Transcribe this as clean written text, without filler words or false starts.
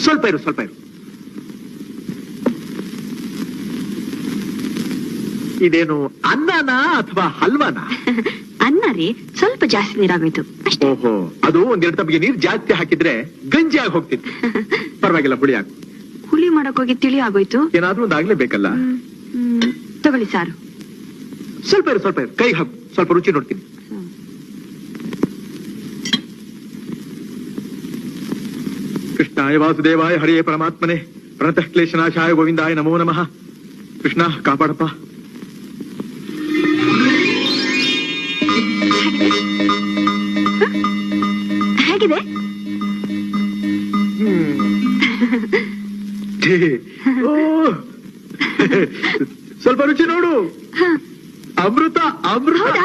ಸ್ವಲ್ಪ ಇರು ಸ್ವಲ್ಪ ಇರು. ಇದೇನು ಅನ್ನನಾ ಅಥವಾ ಹಲ್ವಾನಾ? ಅನ್ನ ರೀ, ಸ್ವಲ್ಪ ಜಾಸ್ತಿ ನೀರಾಗೋಯ್ತು ಅಷ್ಟೇ. ಓಹೋ, ಅದು ಒಂದೆರಡು ತಪ್ಪಿಗೆ ನೀರು ಜಾಸ್ತಿ ಹಾಕಿದ್ರೆ ಗಂಜಿ ಆಗಿ ಹೋಗ್ತಿತ್ತು. ಪರವಾಗಿಲ್ಲ, ಹುಳಿ ಹಾಕು. ಹುಳಿ ಮಾಡಕ್ ಹೋಗಿ ತಿಳಿ ಆಗೋಯ್ತು. ಏನಾದ್ರೂ ಒಂದು ಆಗ್ಲೇಬೇಕಲ್ಲ. ತಗೊಳ್ಳಿ ಸಾರು. ಸ್ವಲ್ಪ ಇರು ಸ್ವಲ್ಪ ಇರು, ಕೈ ಹಾಕು, ಸ್ವಲ್ಪ ರುಚಿ ನೋಡ್ತೀನಿ. ಕೃಷ್ಣಾಯ ವಾಸುದೇವಾಯ ಹರಿಯೇ ಪರಮಾತ್ಮನೆ ಪ್ರಣತಃ ಕ್ಲೇಶನಾಶಾಯ ಗೋವಿಂದಾಯ ನಮೋ ನಮಃ. ಕೃಷ್ಣ ಕಾಪಾಡಪ್ಪ. ಹೇಗಿದೆ? ಸ್ವಲ್ಪ ರುಚಿ ನೋಡು. ಅಮೃತ ಅಮೃತ.